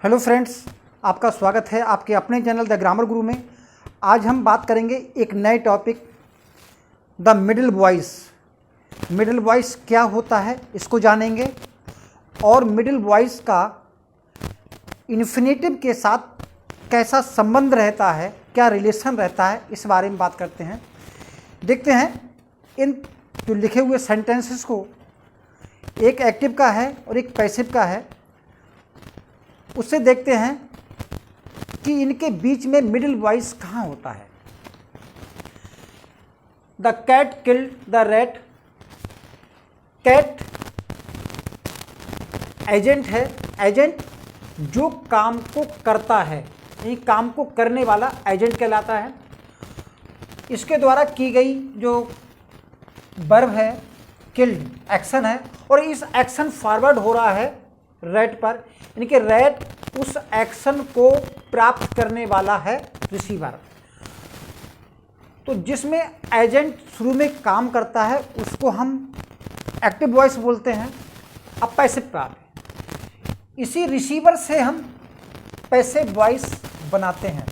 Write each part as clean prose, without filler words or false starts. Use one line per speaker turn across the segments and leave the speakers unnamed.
Hello friends, आपका स्वागत है आपके अपने चैनल द ग्रामर गुरु में। आज हम बात करेंगे एक नए topic, the middle voice. Middle voice क्या होता है इसको जानेंगे, और मिडिल वॉइस का इन्फिनेटिव के साथ कैसा संबंध रहता है, क्या रिलेशन रहता है, इस बारे में बात करते हैं। देखते हैं इन जो लिखे हुए सेंटेंसेस को, एक एक्टिव का है और एक पैसिव का है, उससे देखते हैं कि इनके बीच में मिडिल वॉइस कहाँ होता है। The cat killed the rat. Cat agent है, एजेंट जो काम को करता है, यानी काम को करने वाला एजेंट कहलाता है। इसके द्वारा की गई जो वर्ब है किल्ड, एक्शन है, और इस एक्शन फॉरवर्ड हो रहा है रैट पर, यानी कि रैट उस एक्शन को प्राप्त करने वाला है रिसीवर। तो जिसमें एजेंट शुरू में काम करता है उसको हम एक्टिव वॉइस बोलते हैं। अब पैसिव का है, इसी रिसीवर से हम पैसिव वॉइस बनाते हैं।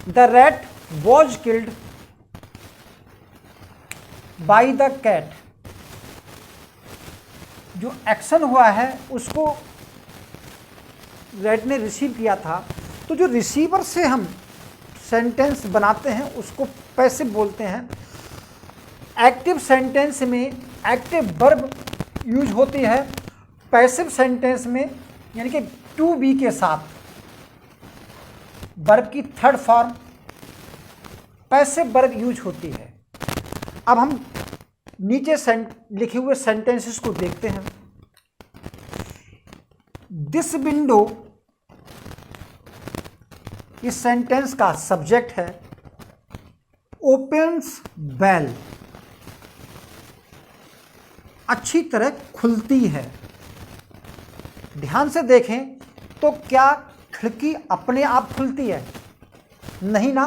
The rat was killed by the cat. जो एक्शन हुआ है उसको रैट ने रिसीव किया था, तो जो रिसीवर से हम सेंटेंस बनाते हैं उसको पैसिव बोलते हैं। एक्टिव सेंटेंस में एक्टिव वर्ब यूज होती है, पैसिव सेंटेंस में यानी कि टू बी के साथ वर्ब की third form passive verb use होती है। अब हम नीचे लिखे हुए सेंटेंसेस को देखते हैं। दिस विंडो इस सेंटेंस का सब्जेक्ट है, ओपन्स बेल अच्छी तरह खुलती है। ध्यान से देखें तो क्या खिड़की अपने आप खुलती है? नहीं ना,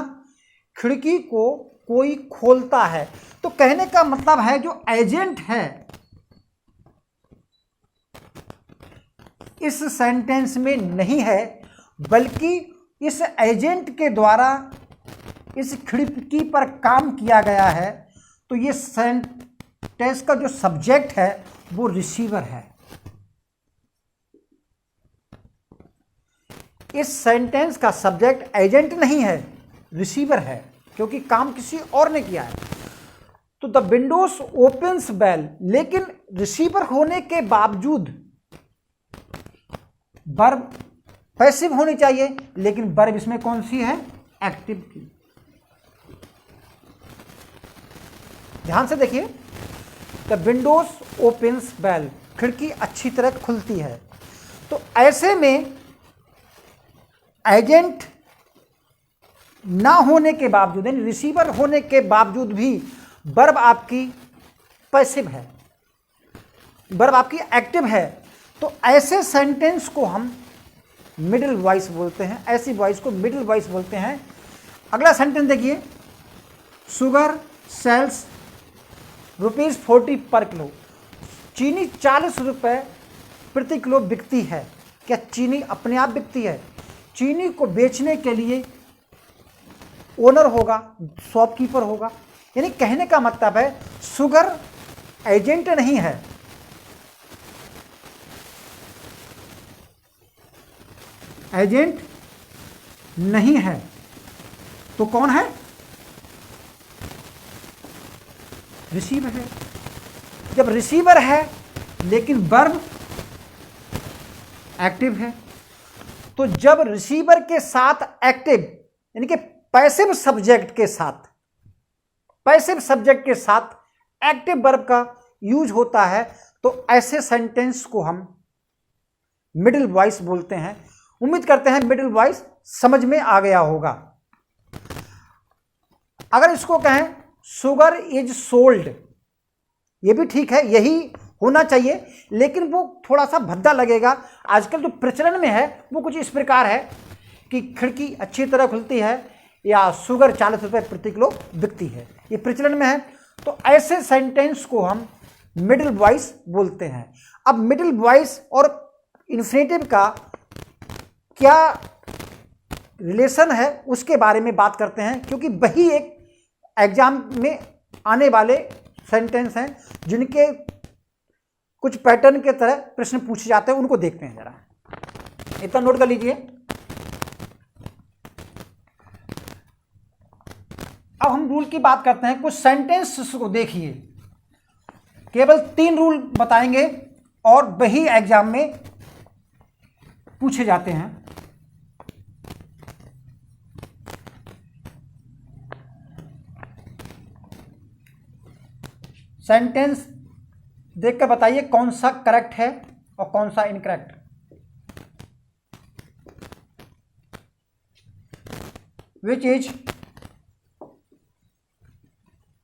खिड़की को कोई खोलता है। तो कहने का मतलब है जो एजेंट है इस सेंटेंस में नहीं है, बल्कि इस एजेंट के द्वारा इस खिड़की पर काम किया गया है। तो ये सेंटेंस का जो सब्जेक्ट है वो रिसीवर है। इस सेंटेंस का सब्जेक्ट एजेंट नहीं है, रिसीवर है, क्योंकि काम किसी और ने किया है। तो द विंडोज ओपन्स बेल, लेकिन रिसीवर होने के बावजूद वर्ब पैसिव होनी चाहिए, लेकिन वर्ब इसमें कौन सी है? एक्टिव की। ध्यान से देखिए, द विंडोज ओपन्स बेल, खिड़की अच्छी तरह खुलती है। तो ऐसे में एजेंट ना होने के बावजूद, यानी रिसीवर होने के बावजूद भी वर्ब आपकी पैसिव है, वर्ब आपकी एक्टिव है। तो ऐसे सेंटेंस को हम मिडिल वॉइस बोलते हैं, ऐसी वॉइस को मिडिल वॉइस बोलते हैं। अगला सेंटेंस देखिए, शुगर सेल्स ₹40 पर किलो। चीनी 40 रुपये प्रति किलो बिकती है। क्या चीनी अपने आप बिकती है? चीनी को बेचने के लिए ओनर होगा, शॉपकीपर होगा। यानी कहने का मतलब है शुगर एजेंट नहीं है, एजेंट नहीं है, तो कौन है? रिसीवर है। जब रिसीवर है लेकिन वर्ब एक्टिव है, तो जब रिसीवर के साथ एक्टिव यानी कि पैसिव सब्जेक्ट के साथ, पैसिव सब्जेक्ट के साथ एक्टिव वर्ब का यूज होता है, तो ऐसे सेंटेंस को हम मिडिल वॉइस बोलते हैं। उम्मीद करते हैं मिडिल वॉइस समझ में आ गया होगा। अगर इसको कहें शुगर इज सोल्ड, ये भी ठीक है, यही होना चाहिए, लेकिन वो थोड़ा सा भद्दा लगेगा। आजकल जो प्रचलन में है वो कुछ इस प्रकार है कि खिड़की अच्छी तरह खुलती है या शुगर 40 रुपये प्रति किलो बिकती है, ये प्रचलन में है। तो ऐसे सेंटेंस को हम मिडिल वॉइस बोलते हैं। अब मिडिल वॉइस और इन्फिनेटिव का क्या रिलेशन है उसके बारे में बात करते हैं, क्योंकि वही एक एग्जाम में आने वाले सेंटेंस हैं जिनके कुछ पैटर्न के तरह प्रश्न पूछे जाते हैं, उनको देखते हैं जरा, इतना नोट कर लीजिए। अब हम रूल की बात करते हैं। कुछ सेंटेंस को देखिए, केवल 3 रूल बताएंगे और वही एग्जाम में पूछे जाते हैं। सेंटेंस देखकर बताइए कौन सा करेक्ट है और कौन सा incorrect. Which is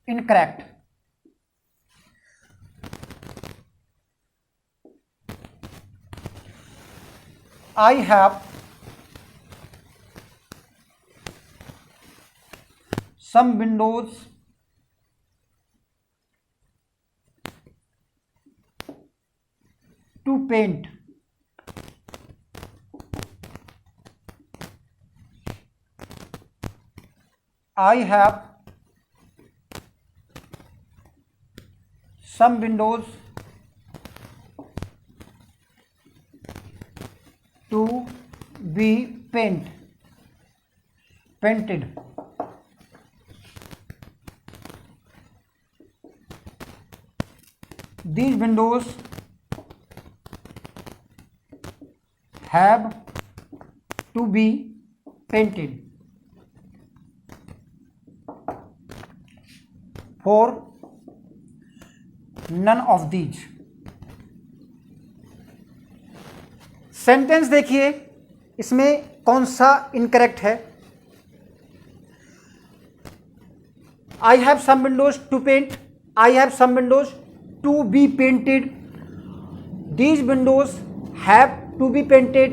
incorrect. I have some windows to paint. I have some windows to be painted. These windows have to be painted. For none of these. Sentence देखिए इसमें कौन सा इनकरेक्ट है। I have some windows to paint, I have some windows to be painted, these windows have to be painted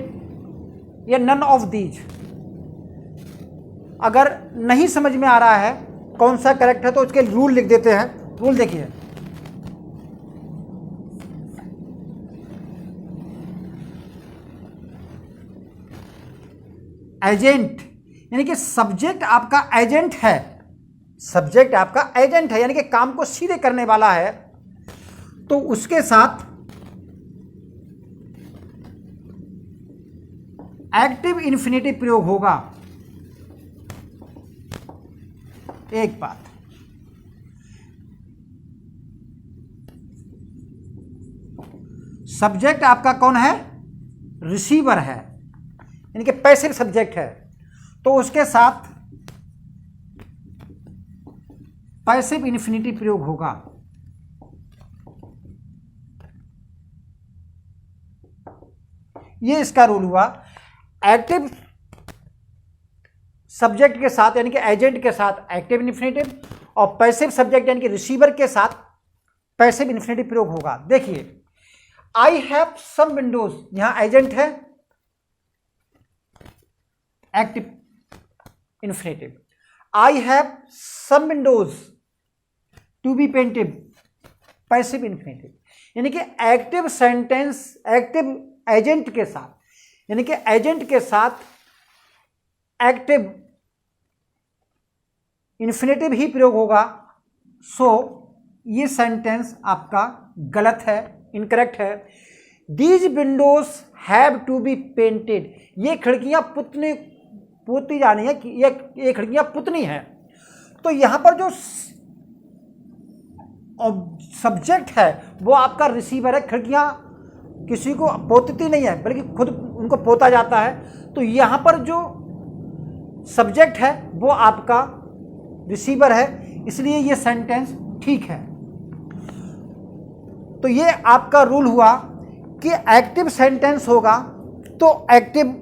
या none of these. अगर नहीं समझ में आ रहा है कौन सा करेक्ट है तो उसके रूल लिख देते हैं। रूल देखिए, एजेंट यानी कि सब्जेक्ट आपका एजेंट है, सब्जेक्ट आपका एजेंट है यानी कि काम को सीधे करने वाला है, तो उसके साथ एक्टिव इन्फिनेटिव प्रयोग होगा। एक बात, सब्जेक्ट आपका कौन है? रिसीवर है यानी कि पैसिव सब्जेक्ट है, तो उसके साथ पैसिव इन्फिनिटिव प्रयोग होगा। ये इसका रूल हुआ। एक्टिव सब्जेक्ट के साथ यानी कि एजेंट के साथ एक्टिव इन्फिनिटिव और पैसिव सब्जेक्ट यानी कि रिसीवर के साथ पैसिव इन्फिनिटिव प्रयोग होगा। देखिए, आई हैव सम विंडोज, यहां एजेंट है active infinitive. I have some windows to be painted passive infinitive यानी कि एक्टिव सेंटेंस एक्टिव एजेंट के साथ यानी कि एजेंट के साथ एक्टिव इन्फिनेटिव ही प्रयोग होगा। सो ये सेंटेंस आपका गलत है, इनकरेक्ट है। These windows have to be painted, ये खिड़कियां पोती जानी है कि ये खिड़कियां पुतनी है, तो यहां पर जो सब्जेक्ट है वो आपका रिसीवर है। खिड़कियां किसी को पोतती नहीं है बल्कि खुद उनको पोता जाता है, तो यहां पर जो सब्जेक्ट है वो आपका रिसीवर है, इसलिए ये सेंटेंस ठीक है। तो ये आपका रूल हुआ कि एक्टिव सेंटेंस होगा तो एक्टिव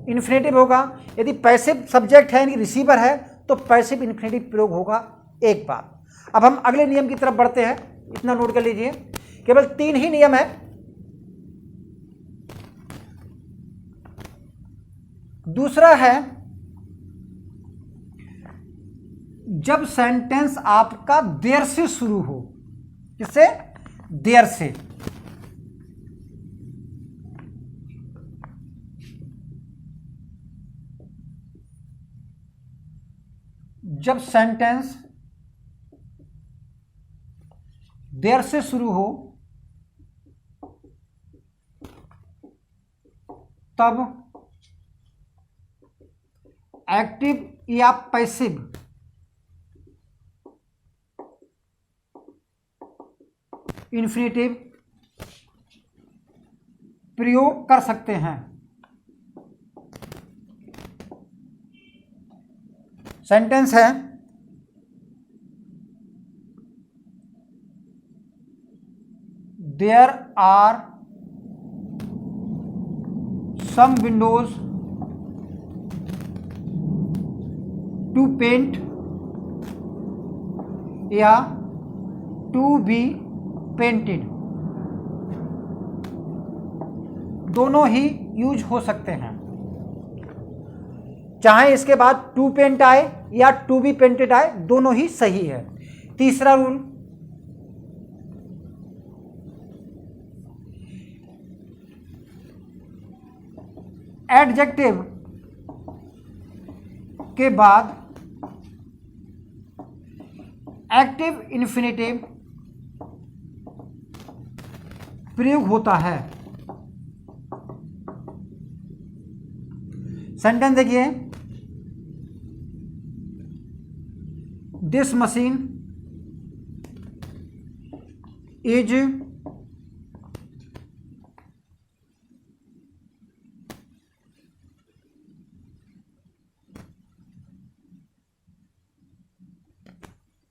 इन्फिनेटिव होगा, यदि पैसिव सब्जेक्ट है यानी रिसीवर है तो पैसिव इन्फिनेटिव प्रयोग होगा। एक बात। अब हम अगले नियम की तरफ बढ़ते हैं, इतना नोट कर लीजिए, केवल 3 ही नियम है। दूसरा है, जब सेंटेंस आपका देर से शुरू हो, किससे? देर से। जब सेंटेंस देयर से शुरू हो तब एक्टिव या पैसिव इन्फिनेटिव प्रयोग कर सकते हैं। सेंटेंस है there are some windows to paint या टू बी पेंटेड, दोनों ही यूज हो सकते हैं। चाहे इसके बाद टू पेंट आए या टू बी पेंटेड आए, दोनों ही सही है। तीसरा रूल, एडजेक्टिव के बाद एक्टिव इन्फिनेटिव प्रयोग होता है। सेंटेंस देखिए, this machine is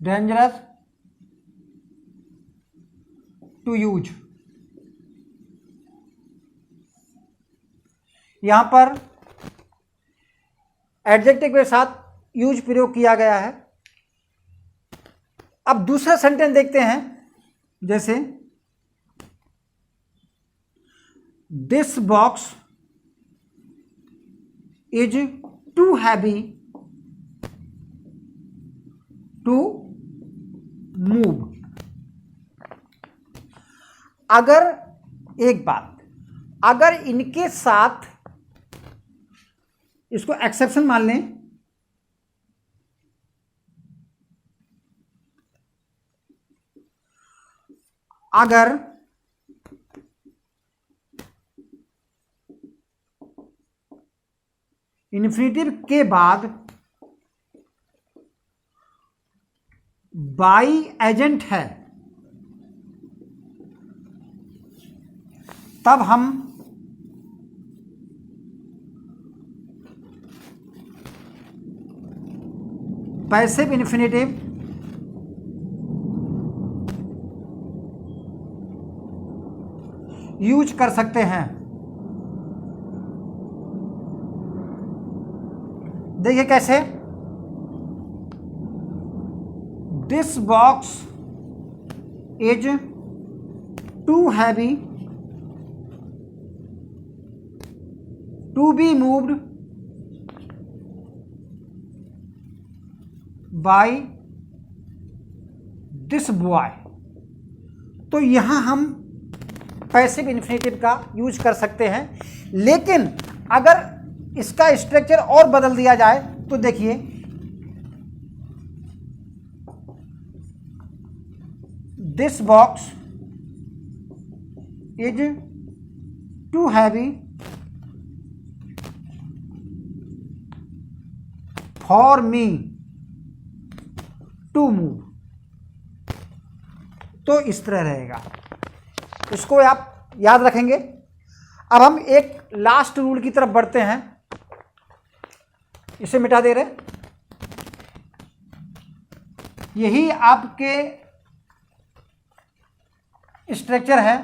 dangerous to use. यहां पर एडजेक्टिव के साथ यूज प्रयोग किया गया है। अब दूसरा सेंटेंस देखते हैं, जैसे this box is too heavy to move. अगर एक बात, अगर इनके साथ इसको एक्सेप्शन मान लें, अगर इन्फिनेटिव के बाद बाई एजेंट है, तब हम पैसिव इन्फिनेटिव यूज कर सकते हैं। देखिए कैसे, this box is too heavy to be moved by this boy. तो यहां हम पैसिव इन्फिनेटिव का यूज कर सकते हैं। लेकिन अगर इसका स्ट्रक्चर और बदल दिया जाए तो देखिए, this box is too heavy for me to move. तो इस तरह रहेगा, इसको आप याद रखेंगे। अब हम एक लास्ट रूल की तरफ बढ़ते हैं, इसे मिटा दे रहे। यही आपके स्ट्रक्चर है।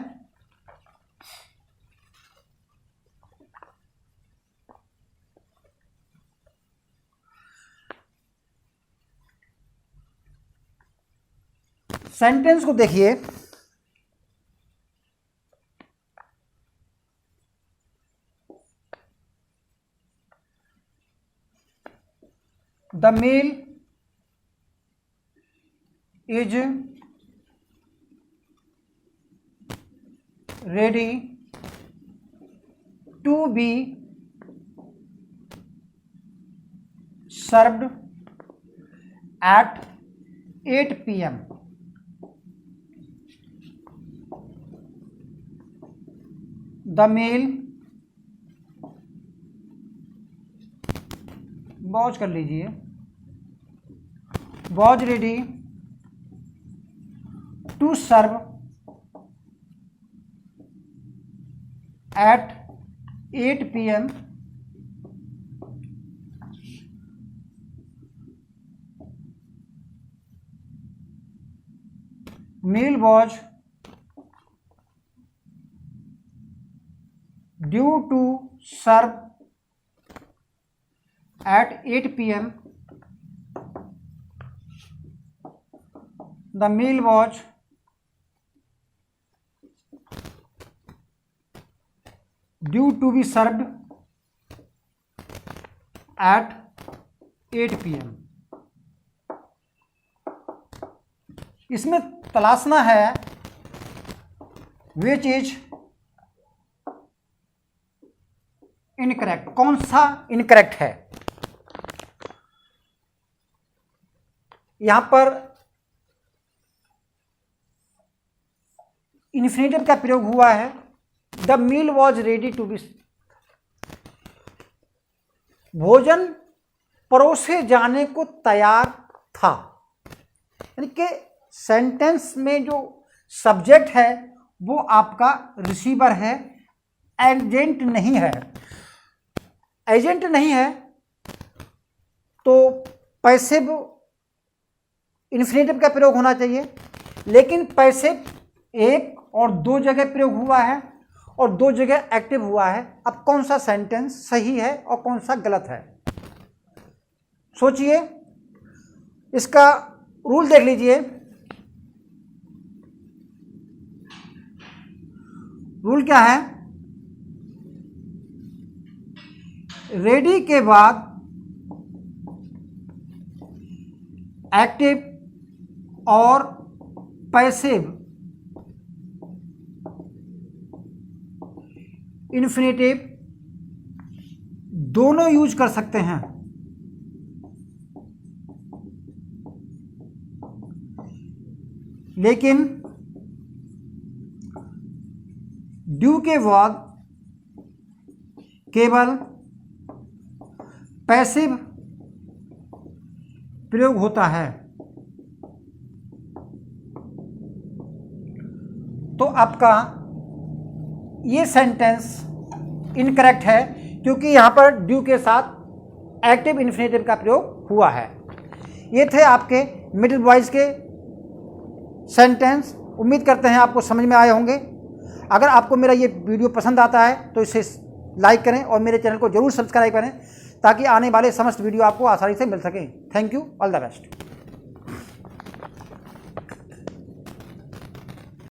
सेंटेंस को देखिए, the meal is ready to be served at 8 PM. The meal was कर लीजिए was ready to serve at 8 PM. Meal was due to serve at 8 PM. The meal was due to be served at 8 PM. इसमें तलाशना है which is incorrect, कौन सा incorrect है। यहां पर infinitive का प्रयोग हुआ है। The meal was ready to be, भोजन परोसे जाने को तैयार था। यानी कि सेंटेंस में जो सब्जेक्ट है वो आपका रिसीवर है, एजेंट नहीं है। एजेंट नहीं है तो पैसिव इन्फिनेटिव का प्रयोग होना चाहिए, लेकिन पैसिव एक और दो जगह प्रयोग हुआ है और दो जगह एक्टिव हुआ है। अब कौन सा सेंटेंस सही है और कौन सा गलत है, सोचिए। इसका रूल देख लीजिए। रूल क्या है? रेडी के बाद एक्टिव और पैसिव इन्फिनेटिव दोनों यूज कर सकते हैं। लेकिन ड्यू के बाद केवल पैसिव प्रयोग होता है। तो आपका ये सेंटेंस इनकरेक्ट है, क्योंकि यहां पर ड्यू के साथ एक्टिव इन्फिनेटिव का प्रयोग हुआ है। ये थे आपके मिडिल वॉइस के सेंटेंस। उम्मीद करते हैं आपको समझ में आए होंगे। अगर आपको मेरा ये वीडियो पसंद आता है तो इसे लाइक करें और मेरे चैनल को जरूर सब्सक्राइब करें, ताकि आने वाले समस्त वीडियो आपको आसानी से मिल सकें। Thank you, all the best.